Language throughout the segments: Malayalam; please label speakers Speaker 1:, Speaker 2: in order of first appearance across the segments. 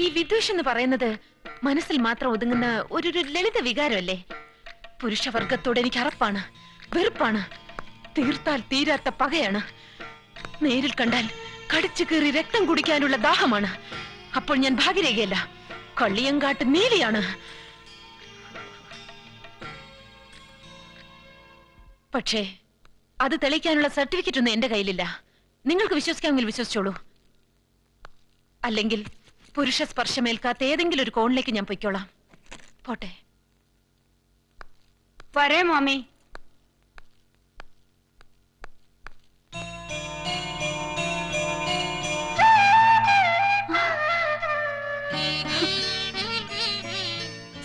Speaker 1: ഈ വിദ്വേഷം എന്ന് പറയുന്നത് മനസ്സിൽ മാത്രം ഒതുങ്ങുന്ന ഒരു ലളിത വികാരമല്ലേ? പുരുഷവർഗത്തോട് എനിക്ക് അറപ്പാണ്, വെറുപ്പാണ്, തീർത്താൽ തീരാത്ത പകയാണ്. നേരിൽ കണ്ടാൽ കടിച്ചു കീറി രക്തം കുടിക്കാനുള്ള ദാഹമാണ്. അപ്പോൾ ഞാൻ ഭാഗ്യരേഖയല്ല, കള്ളിയങ്കാട്ട് നീലിയാണ്. പക്ഷേ അത് തെളിയിക്കാനുള്ള സർട്ടിഫിക്കറ്റ് ഒന്നും എന്റെ കയ്യിലില്ല. നിങ്ങൾക്ക് വിശ്വസിക്കാമെങ്കിൽ വിശ്വസിച്ചോളൂ, അല്ലെങ്കിൽ പുരുഷ സ്പർശമേൽക്കാത്ത ഏതെങ്കിലും ഒരു കോണിലേക്ക് ഞാൻ പൊയ്ക്കോളാം. പോട്ടെ.
Speaker 2: വരേ മാമി.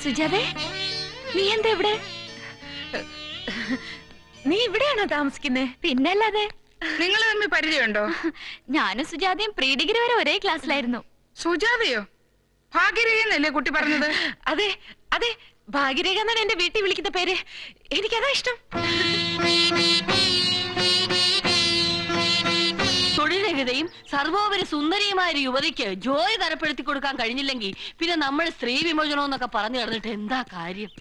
Speaker 1: സുജാതേ, നീ എന്താ ഇവിടെ? നീ ഇവിടെയാണോ താമസിക്കുന്നേ?
Speaker 2: പിന്നല്ലാതെ.
Speaker 3: നിങ്ങൾ തമ്മിൽ പരിചയമുണ്ടോ?
Speaker 2: ഞാനും സുജാതയും പ്രീ ഡിഗ്രി വരെ ഒരേ ക്ലാസ്സിലായിരുന്നു.
Speaker 3: സുജാതയോ? ഭാഗ്യരേഖ എന്നല്ലേ കുട്ടി പറഞ്ഞത്?
Speaker 1: അതെ അതെ, ഭാഗ്യരേഖ എന്നാണ് എന്റെ വീട്ടിൽ വിളിക്കുന്ന പേര്. എനിക്കതാ ഇഷ്ടം.
Speaker 4: തൊഴിൽരഹിതയും സർവോപരി സുന്ദരിയുമായ ഒരു യുവതിക്ക് ജോലി തരപ്പെടുത്തി കൊടുക്കാൻ കഴിഞ്ഞില്ലെങ്കിൽ പിന്നെ നമ്മൾ സ്ത്രീ വിമോചനം എന്നൊക്കെ പറഞ്ഞു കിടന്നിട്ട് എന്താ കാര്യം?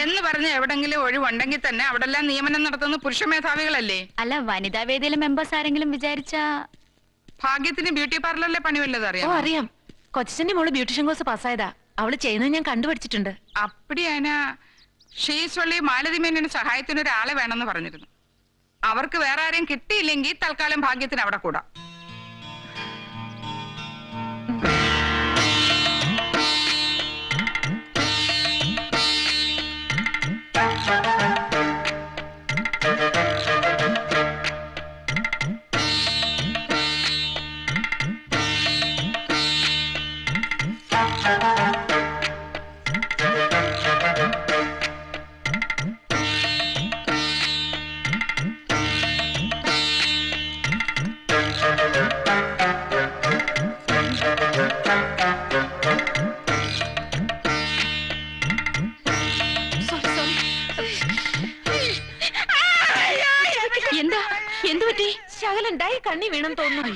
Speaker 3: എന്ന് പറഞ്ഞ എവിടെങ്കിലും ഒഴിവുണ്ടെങ്കിൽ തന്നെ അവിടെല്ലാം നിയമനം നടത്തുന്ന പുരുഷ മേധാവികളല്ലേ?
Speaker 2: അല്ല, വനിതാ വേദിയിലെ മെമ്പേഴ്സ് ആരെങ്കിലും വിചാരിച്ച?
Speaker 3: ഭാഗ്യത്തിന് ബ്യൂട്ടി പാർലറിലെ പണി വല്ലതും അറിയാം?
Speaker 1: അറിയാം. കൊച്ചന്റെ മോള് ബ്യൂട്ടീഷ്യൻ കോഴ്സ് പാസ്സായതാ. അവള് ചെയ്യുന്നത് ഞാൻ കണ്ടുപഠിച്ചിട്ടുണ്ട്.
Speaker 3: അപ്പടിയാനാ ഷീസ്വള്ളി മാലതി മേനോന് സഹായത്തിന് ഒരാളെ വേണമെന്ന് പറഞ്ഞിരുന്നു. അവർക്ക് വേറെ ആരെയും കിട്ടിയില്ലെങ്കിൽ തൽക്കാലം ഭാഗ്യത്തിന് അവിടെ കൂടാം.
Speaker 1: എന്താ എന്തുപറ്റി? ശകലം ഡൈ കണ്ണി വീണം തോന്നുന്നു.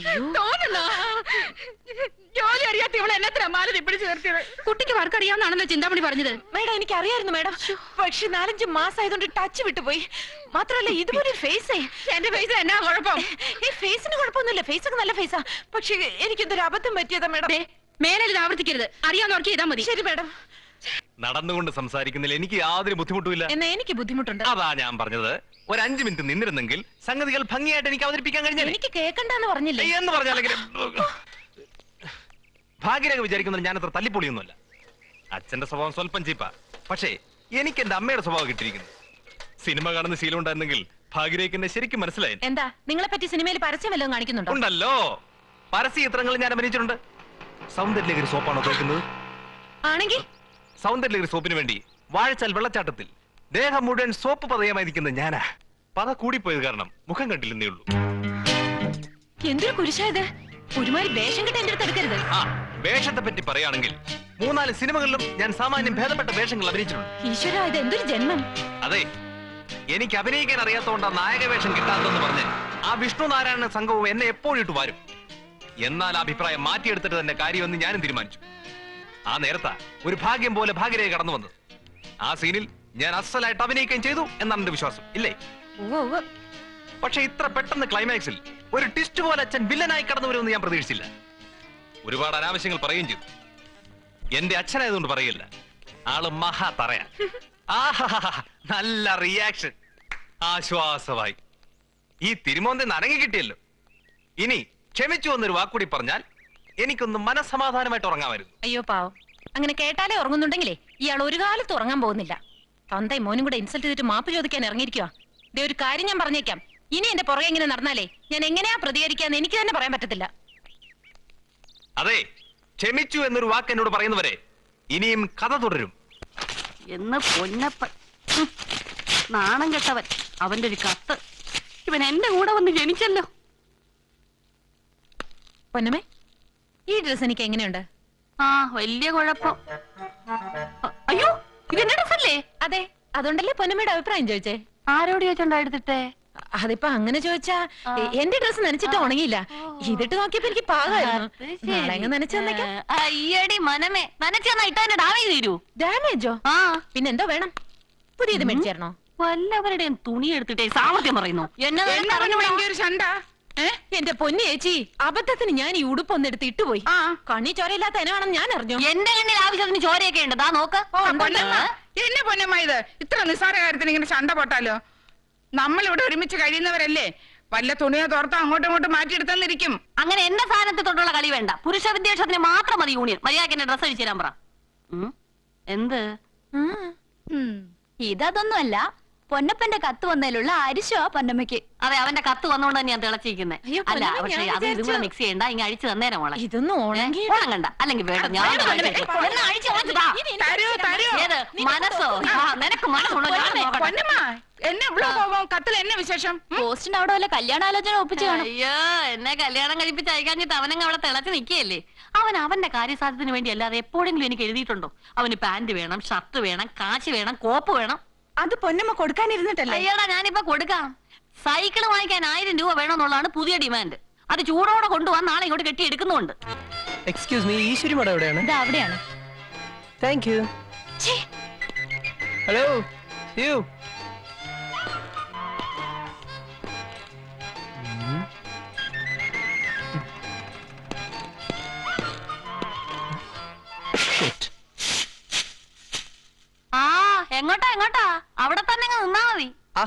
Speaker 3: ജോലി അറിയാത്ത ഇവിടെ എന്നത്ര മാലതി പിടിച്ചു നിർത്തിയത്?
Speaker 2: കുട്ടിക്ക് വർക്ക് അറിയാവുന്നാണല്ലോ ചിന്താമണി പറഞ്ഞത്.
Speaker 1: മേഡം, എനിക്ക് അറിയായിരുന്നു മേഡം. പക്ഷെ 4-5 മാസമായതുകൊണ്ട് ടച്ച് വിട്ടുപോയി. മാത്രമല്ല ഇതുപോലെ ഫേസേ.
Speaker 3: എന്റെ ഫേസ് എന്നാ കുഴപ്പം?
Speaker 1: ഈ ഫേസിന് കുഴപ്പമൊന്നുമില്ല, ഫേസൊക്കെ നല്ല ഫേസാ. പക്ഷെ എനിക്കെന്തൊരു അബദ്ധം പറ്റിയതാ മേഡം.
Speaker 2: മേലിൽ ആവർത്തിക്കരുത്, അറിയാവുന്നവർക്ക് ചെയ്താൽ മതി.
Speaker 1: ശരി മേഡം.
Speaker 5: നടന്നുകൊണ്ട് സംസാരിക്കുന്നതിൽ എനിക്ക് യാതൊരു ബുദ്ധിമുട്ടുമില്ല.
Speaker 1: എന്നാ എനിക്ക് ബുദ്ധിമുട്ടുണ്ട്.
Speaker 5: അതാ ഞാൻ പറഞ്ഞത്, ഒരു 5 മിനിറ്റ് നിന്നിരുന്നെങ്കിൽ സംഗതികൾ ഭംഗിയായിട്ട് എനിക്ക് അവതരിപ്പിക്കാൻ കഴിഞ്ഞാൽ.
Speaker 1: എനിക്ക് കേൾക്കണ്ടെന്ന് പറഞ്ഞില്ലേ?
Speaker 5: എന്ന് പറഞ്ഞാലെങ്കിൽ ഭാഗ്യരേഖ വിചാരിക്കുന്നത് ഞാൻ അത്ര തല്ലിപ്പൊളിയൊന്നുമല്ല. അച്ഛന്റെ സ്വഭാവം സ്വല്പം ചീപ്പാ. പക്ഷേ എനിക്ക് എന്റെ അമ്മയുടെ സ്വഭാവം കിട്ടിയിരിക്കുന്നു. സിനിമ കാണുന്ന ശീലം ഉണ്ടായിരുന്നെങ്കിൽ ഭാഗ്യരേഖ എന്നെ ശരിക്കും മനസ്സിലായി.
Speaker 1: എന്താ നിങ്ങളെ പറ്റി സിനിമയിൽ പരസ്യം വല്ലതും കാണിക്കുന്നുണ്ടോ?
Speaker 5: ഉണ്ടല്ലോ, പരസ്യ ചിത്രങ്ങൾ ഞാൻ അഭിനയിച്ചിട്ടുണ്ട്. സൗന്ദര്യലഹരി സോപ്പാണോ കേൾക്കുന്നത്?
Speaker 1: ആണെങ്കിൽ
Speaker 5: സൗന്ദര്യലഹരി സോപ്പിന് വേണ്ടി വാഴച്ചാൽ വെള്ളച്ചാട്ടത്തിൽ ദേഹം മുഴുവൻ സോപ്പ് പതയമായി നിൽക്കുന്നത് ഞാനാ. പത കൂടിപ്പോയത് കാരണം മുഖം കണ്ടില്ലെന്നേ ഉള്ളൂ.
Speaker 1: എന്തൊരു കുരിശായത്! ഒരുമാതിരി വേഷം കിട്ടാൻ എന്റെ അടുത്ത് എടുക്കരുത്.
Speaker 5: ആ വേഷത്തെ പറ്റി പറയുകയാണെങ്കിൽ 3-4 സിനിമകളിലും ഞാൻ സാമാന്യം ഭേദപ്പെട്ട വേഷങ്ങൾ അഭിനയിച്ചിട്ടുണ്ട്.
Speaker 1: ഈശ്വര, ഇത് എന്തൊരു ജന്മം!
Speaker 5: അതെ, എനിക്ക് അഭിനയിക്കാൻ അറിയാത്തതുകൊണ്ടാ നായക വേഷം കിട്ടാത്തതെന്ന് പറഞ്ഞ് ആ വിഷ്ണു നാരായണ സംഘവും എന്നെ എപ്പോഴും ഇട്ട് വരും. എന്നാൽ അഭിപ്രായം മാറ്റിയെടുത്തിട്ട് തന്നെ കാര്യമെന്ന് ഞാനും തീരുമാനിച്ചു. ആ നേരത്താ ഒരു ഭാഗ്യം പോലെ ഭാഗ്യരേഖ കടന്നു വന്നത്. ആ സീനിൽ ഞാൻ അസലായിട്ട് അഭിനയിക്കുകയും ചെയ്തു എന്നാണ് എന്റെ വിശ്വാസം, ഇല്ലേ? പക്ഷെ ഇത്ര പെട്ടെന്ന് ക്ലൈമാക്സിൽ ഒരു ട്വിസ്റ്റ് പോലെ അച്ഛൻ വില്ലനായി കടന്നു വരുമെന്ന് ഞാൻ പ്രതീക്ഷിച്ചില്ല. ഒരുപാട് അനാവശ്യങ്ങൾ പറയുകയും ചെയ്തു. എന്റെ അച്ഛനായതുകൊണ്ട് പറയില്ല, ആള് മഹാ തറയാ. നല്ല റിയാക്ഷൻ, ആശ്വാസമായി. ഈ തിരുമോന്തെന്ന് അരങ്ങി കിട്ടിയല്ലോ. ഇനി ക്ഷമിച്ചു എന്നൊരു വാക്കുകൂടി പറഞ്ഞാൽ എനിക്കൊന്ന് മനസ്സമാധാനമായിട്ട് ഉറങ്ങാമായിരുന്നു.
Speaker 1: അയ്യോ പാവം, അങ്ങനെ കേട്ടാലേ ഉറങ്ങുന്നുണ്ടെങ്കിലേ ഇയാൾ ഒരു കാലത്ത് ഉറങ്ങാൻ പോകുന്നില്ല. തന്തയും മോനും കൂടെ ഇൻസൾട്ട് ചെയ്തിട്ട് മാപ്പ് ചോദിക്കാൻ ഇറങ്ങിയിരിക്കുക. ഇതേ ഒരു കാര്യം ഞാൻ പറഞ്ഞേക്കാം, ഇനി എന്റെ പുറകെ ഇങ്ങനെ നടന്നാലേ ഞാൻ എങ്ങനെയാ പ്രതികരിക്കാന്ന് എനിക്ക് തന്നെ പറയാൻ പറ്റത്തില്ല.
Speaker 5: അതെ, ക്ഷമിച്ചു എന്നൊരു വാക്ക് എന്നോട് പറയുന്നവരെ ഇനിയും കഥ തുടരും.
Speaker 4: എന്ന് പൊന്നപ്പൻ, നാണം കെട്ടവൻ. അവന്റെ ഒരു കത്ത്. ഇവൻ എന്റെ കൂടെ വന്ന് ജനിച്ചല്ലോ.
Speaker 1: പൊന്നമ്മേ, ഈ ഡ്രസ് എനിക്ക് എങ്ങനെയുണ്ട്?
Speaker 4: ആ, വലിയ കുഴപ്പം. അയ്യോ, ഇതെന്റെ ഡ്രസ്സല്ലേ?
Speaker 1: അതെ, അതുകൊണ്ടല്ലേ പൊന്നമ്മയുടെ അഭിപ്രായം ചോദിച്ചേ.
Speaker 4: ആരോട് ചോദിച്ചോണ്ടാ എടുത്തിട്ടേ?
Speaker 1: അതിപ്പോ അങ്ങനെ ചോദിച്ചാ എന്റെ ഡ്രസ് നനച്ചിട്ട് ഉണങ്ങിയില്ല. ഇതിട്ട് നോക്കിയപ്പോ എനിക്ക് പാകമായിരുന്നു. നാളെ അങ്ങ് നനച്ചു തന്നേക്കാം.
Speaker 4: അയ്യടി മനമേ, നനച്ചെന്നാ ഇട്ടതിന്റെ ഡാമേജ് തീരൂ.
Speaker 1: ഡാമേജോ? പിന്നെന്തോ വേണം? പുതിയത് മേടിച്ചേരണോ?
Speaker 4: വല്ലവരുടെയും തുണി എടുത്തിട്ടേ സാമർത്ഥ്യം പറയുന്നു.
Speaker 3: ഒരു ചണ്ട.
Speaker 1: എന്റെ പൊന്നു ചേച്ചി, അബദ്ധത്തിന് ഞാൻ ഈ ഉടുപ്പൊന്നെടുത്ത് ഇട്ടുപോയി. കണ്ണി ചോരയില്ലാത്ത എനാണെന്ന് ഞാൻ അറിഞ്ഞു.
Speaker 4: എന്റെ കണ്ണിൽ ആവശ്യത്തിന് ചോരയൊക്കെ ഉണ്ട്. ദാ നോക്ക്.
Speaker 3: എന്നെ പൊന്നമ്മ, ഇത് ഇത്ര നിസ്സാര കാര്യത്തിന് ഇങ്ങനെ ചണ്ട പൊട്ടാലോ? നമ്മളിവിടെ ഒരുമിച്ച് കഴിയുന്നവരല്ലേ? വല്ല തുണിയോ തോർത്തോ അങ്ങോട്ടും ഇങ്ങോട്ടും മാറ്റിയെടുത്തെന്നിരിക്കും.
Speaker 4: അങ്ങനെ എന്റെ സാധനത്തെ തൊട്ടുള്ള കളി വേണ്ട. പുരുഷ വിദ്യാഭ്യാസത്തിന് മാത്രം മതി യൂണിയൻ. മര്യാദക്ക് എന്റെ ഡ്രസ് അഴിച്ചു തരാൻ പറ. എന്ത്?
Speaker 2: ഇതൊന്നുമല്ല, പൊന്നപ്പന്റെ കത്ത് വന്നതിലുള്ള അരിശോ പൊന്നമ്മയ്ക്ക്.
Speaker 4: അതെ, അവന്റെ കത്ത് വന്നോണ്ട് തന്നെ ഞാൻ തിളച്ചിരിക്കുന്നത്. അല്ല, പക്ഷെ അത് ഇതും കൂടെ മിക്സ് ചെയ്യണ്ട. ഇങ്ങനെ അഴിച്ചു തന്നേരം മോളെ.
Speaker 1: ഇതൊന്നും
Speaker 4: ഉണങ്ങണ്ട. അല്ലെങ്കിൽ വേണ്ട, ഞാൻ മനസ്സോ നിനക്ക് മനസ്സുണ്ടോ?
Speaker 3: പൊന്നമ്മ, എന്നെ ഇവിടെ പോകും. കത്തിൽ എന്നെ വിശേഷം?
Speaker 2: പോസ്റ്റിന് അവിടെ വല്ല കല്യാണാലോചന ഒപ്പിച്ചു കാണും.
Speaker 4: അയ്യോ, എന്നെ കല്യാണം കഴിപ്പിച്ച് അയക്കാഞ്ഞിട്ട് അവനങ്ങ് അവിടെ തിളച്ച് നിൽക്കുകയല്ലേ. അവന്റെ കാര്യസാധ്യത്തിന് വേണ്ടി അല്ലാതെ എപ്പോഴെങ്കിലും എനിക്ക് എഴുതിയിട്ടുണ്ടോ? അവന് പാന്റ് വേണം, ഷർട്ട് വേണം, കാശ് വേണം, കോപ്പ് വേണം.
Speaker 1: അത് പൊന്നമ്മ കൊടുക്കാനിരുന്നിട്ടല്ലേ?
Speaker 4: അയ്യോടാ, ഞാനിപ്പോ കൊടുക്കാം. സൈക്കിൾ വാങ്ങിക്കാൻ 1000 രൂപ വേണമെന്നുള്ളതാണ് പുതിയ ഡിമാൻഡ്. അത് ചൂടോടെ കൊണ്ടുപോകാൻ നാളെ ഇങ്ങോട്ട് കെട്ടി എടുക്കുന്നുണ്ട്.
Speaker 6: എക്സ്ക്യൂസ് മീ, ഈശ്വരി മഠം എവിടെയാണ്?
Speaker 2: ഇത് അവിടെയാണ്.
Speaker 6: Thank you. Hello, you.
Speaker 4: എങ്ങോട്ടാ എങ്ങോട്ടാ? അവിടെ തന്നെ നിന്നാ മതി.
Speaker 6: ആ,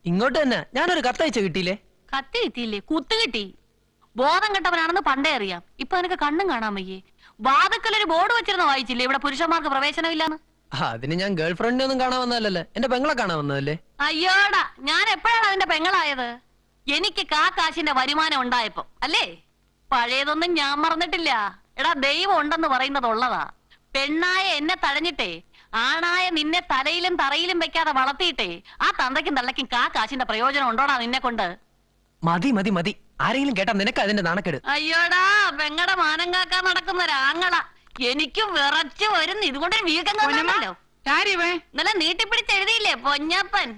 Speaker 6: ഇങ്ങോട്ട് തന്നെ. ഞാനൊരു കത്തയച്ച കിട്ടിയില്ലേ?
Speaker 4: കത്തി കിട്ടിയില്ലേ? കുത്തു കിട്ടി. ബോധം കെട്ടവനാണെന്ന് പണ്ടേ അറിയാം. ഇപ്പൊ നിനക്ക് കണ്ണും കാണാൻ വയ്യേ. വാതുക്കലൊരു ബോർഡ് വെച്ചിരുന്ന വായിച്ചില്ലേ, ഇവിടെ പുരുഷന്മാർക്ക് പ്രവേശനമില്ലാന്ന്?
Speaker 6: അതിന് ഞാൻ ഗേൾ ഫ്രണ്ടിനെ ഒന്നും കാണാൻ വന്നതല്ലേ, എന്റെ പെങ്ങളെ കാണാൻ വന്നതല്ലേ.
Speaker 4: അയ്യോടാ, ഞാൻ എപ്പോഴാണ് അതിന്റെ പെങ്ങളായത്? എനിക്ക് കാശിന്റെ വരുമാനം ഉണ്ടായപ്പോ അല്ലേ? പഴയതൊന്നും ഞാൻ മറന്നിട്ടില്ല. എടാ, ദൈവം ഉണ്ടെന്ന് പറയുന്നത് ഉള്ളതാ. പെണ്ണായ എന്നെ തഴഞ്ഞിട്ടേ ആണായ നിന്നെ തലയിലും തറയിലും വെക്കാതെ വളർത്തിയിട്ടേ ആ തന്തയ്ക്കും തള്ളയ്ക്കും കാശിന്റെ പ്രയോജനം ഉണ്ടോടാ നിന്നെ കൊണ്ട്?
Speaker 6: മതി മതി മതി, ആരെങ്കിലും കേട്ടാ നിനക്ക് അതിന്റെ നാണക്കേട്.
Speaker 4: അയ്യോടാ, പെങ്ങടെ മാനം കാക്കാൻ നടക്കുന്ന ഒരാങ്ങള. എനിക്കും വിറച്ചു വരുന്നു. ഇതുകൊണ്ടൊരു വീക്കം കാണാമല്ലോ. ഇന്നലെ നീട്ടിപ്പിടിച്ച് എഴുതിയില്ലേ പൊന്നപ്പൻ?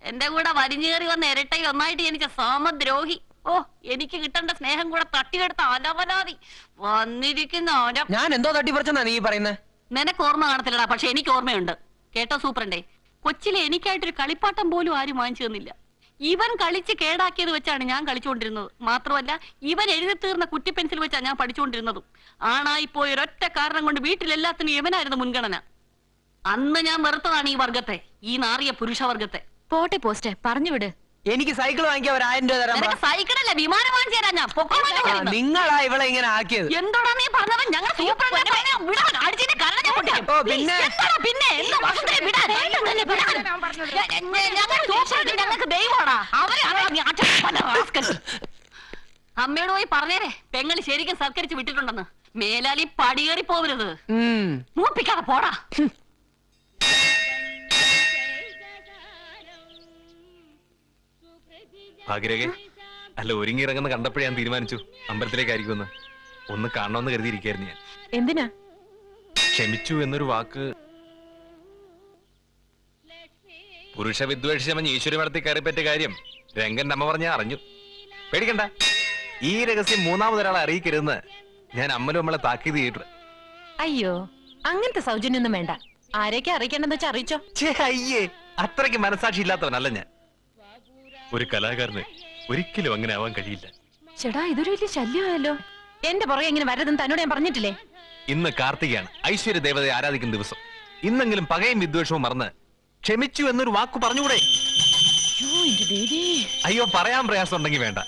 Speaker 4: എന്റെ കൂടെ വലിഞ്ഞേറി വന്ന ഇരട്ടയിൽ ഒന്നായിട്ട് ജനിച്ച സാമദ്രോഹി. ഓ, എനിക്ക് കിട്ടേണ്ട സ്നേഹം കൂടെ തട്ടിയെടുത്ത അലവലാതി വന്നിരിക്കുന്ന.
Speaker 6: ഞാൻ എന്തോ തട്ടിപ്പറിച്ചെന്നാ നീ പറയുന്നേ?
Speaker 4: നിനക്ക് ഓർമ്മ കാണത്തില്ലടാ, പക്ഷെ എനിക്ക് ഓർമ്മയുണ്ട്. കേട്ടോ സൂപ്രണ്ടേ, കൊച്ചിലെ എനിക്കായിട്ടൊരു കളിപ്പാട്ടം പോലും ആരും വാങ്ങിച്ചു തന്നില്ല. ഇവൻ കളിച്ച് കേടാക്കിയത് വെച്ചാണ് ഞാൻ കളിച്ചുകൊണ്ടിരുന്നത്. മാത്രമല്ല, ഇവൻ എഴുതി തീർന്ന കുറ്റി പെൻസിൽ വെച്ചാണ് ഞാൻ പഠിച്ചുകൊണ്ടിരുന്നതും. ആണായിപ്പോയ ഒരൊറ്റ കാരണം കൊണ്ട് വീട്ടിലെല്ലാത്തിനും ഇവനായിരുന്നു മുൻഗണന. അന്ന് ഞാൻ വെറുത്തതാണ് ഈ വർഗത്തെ, ഈ നാറിയ പുരുഷവർഗത്തെ.
Speaker 2: പോട്ടെ പോസ്റ്റ്, പറഞ്ഞുവിട്.
Speaker 6: എനിക്ക് സൈക്കിൾ വാങ്ങിക്കാൻ 1000 രൂപ തരാൻ.
Speaker 4: സൈക്കിളല്ല, വിമാനം വാങ്ങിച്ചു തരാൻ ഞാൻ.
Speaker 6: നിങ്ങളാ ഇവളെ ഇങ്ങനെ ആക്കിയത്.
Speaker 4: എന്തോടാ നീ പറഞ്ഞവൻ? ഞങ്ങൾ അമ്മയോട് പോയി പറഞ്ഞേരെ, പെങ്ങള് ശരിക്കും സൽക്കരിച്ച് വിട്ടിട്ടുണ്ടെന്ന്. മേലാലി പടിയേറി പോവരുത്. മൂപ്പിക്കാതെ പോടാ.
Speaker 5: ഭാഗ്യരേഖ, അല്ല, ഒരുങ്ങിയിറങ്ങുന്ന കണ്ടപ്പോഴേ ഞാൻ തീരുമാനിച്ചു അമ്പലത്തിലേക്കായിരിക്കുമെന്ന്. ഒന്ന് കാണണമെന്ന് കരുതിയിരിക്കായിരുന്നു ഞാൻ.
Speaker 1: എന്തിനാ?
Speaker 5: ക്ഷമിച്ചു എന്നൊരു വാക്ക് പുരുഷ വിദ്വേഷമൻ ഈശ്വരി മഠത്തിൽ കയറിപ്പറ്റിയ കാര്യം രംഗന്റെ അമ്മ പറഞ്ഞാൽ അറിഞ്ഞു. പേടിക്കണ്ട, ഈ രഹസ്യം മൂന്നാമതൊരാളെ അറിയിക്കരുതെന്ന് ഞാൻ അമ്മലും നമ്മളെ താക്കീത് ചെയ്തിട്ടുണ്ട്.
Speaker 1: അയ്യോ, അങ്ങനത്തെ സൗജന്യൊന്നും വേണ്ട. ആരൊക്കെ അറിയിക്കണ്ടെന്ന് വെച്ചാ അറിയിച്ചോ.
Speaker 5: അയ്യേ, അത്രയ്ക്ക് മനസാക്ഷി ഇല്ലാത്തവനല്ല ഞാൻ. ഒരു കലാകാരന് ഒരിക്കലും അങ്ങനെ ആവാൻ കഴിയില്ല.
Speaker 1: ചേട്ടാ, ഇതൊരു വലിയ ശല്യമായല്ലോ. എന്റെ പുറകെ ഇങ്ങനെ വരതെന്ന് തന്നോട് ഞാൻ പറഞ്ഞിട്ടില്ലേ?
Speaker 5: ഇന്ന് കാർത്തികയാണ്, ഐശ്വര്യ ദേവതയെ ആരാധിക്കുന്ന ദിവസം. ഇന്നെങ്കിലും പകയും വിദ്വേഷവും മറന്ന് ക്ഷമിച്ചു എന്നൊരു വാക്ക് പറഞ്ഞുകൂടെ? അയ്യോ, പറയാൻ പ്രയാസം ഉണ്ടെങ്കിൽ വേണ്ട.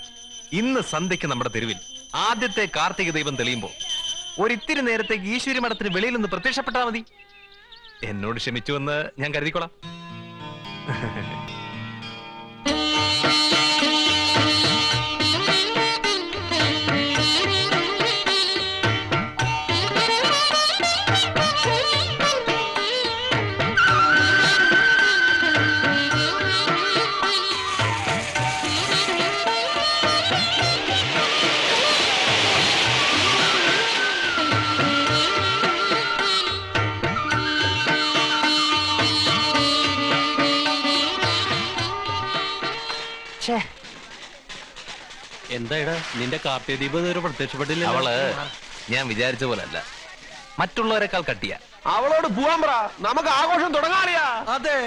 Speaker 5: ഇന്ന് സന്ധ്യയ്ക്ക് നമ്മുടെ തെരുവിൽ ആദ്യത്തെ കാർത്തിക ദൈവം തെളിയുമ്പോ ഒരിത്തിരി നേരത്തേക്ക് ഈശ്വരി മഠത്തിന് വെളിയിൽ നിന്ന് പ്രത്യക്ഷപ്പെട്ടാൽ മതി. എന്നോട് ക്ഷമിച്ചുവെന്ന് ഞാൻ കരുതിക്കോളാം.
Speaker 6: എന്തായിടാ നിന്റെ കാർത്തികദീപം ഇതുവരെ പ്രത്യക്ഷപ്പെട്ടില്ല.
Speaker 5: അവള് ഞാൻ വിചാരിച്ച പോലെ അല്ല, മറ്റുള്ളവരെക്കാൾ കട്ടിയ.
Speaker 7: അവളോട് പോവാൻ പറ, നമുക്ക് ആഘോഷം തുടങ്ങാറിയാ.
Speaker 6: അതെ,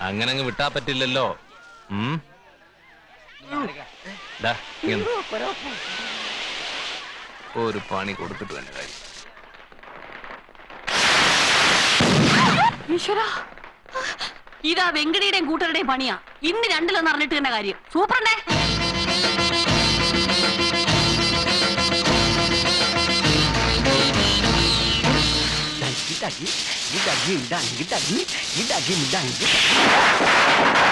Speaker 5: അങ്ങനെ അങ്ങ് വിട്ടാ പറ്റില്ലല്ലോ. ദാ, ഇങ്ങ് നിന്ന്. ഒരു പണി കൊടുത്തിട്ട് തന്നെ കാര്യം.
Speaker 4: ഈശ്വരാ, ഇതാ വെങ്കടിയുടെയും കൂട്ടരുടെയും പണിയാ. ഇന്ന് രണ്ടിലൊന്ന് അറിഞ്ഞിട്ട് തന്നെ കാര്യം. സൂപ്പറണ്ടേ.
Speaker 7: Dagi, dagi, dagi, dagi, dagi, dagi, dagi, dagi.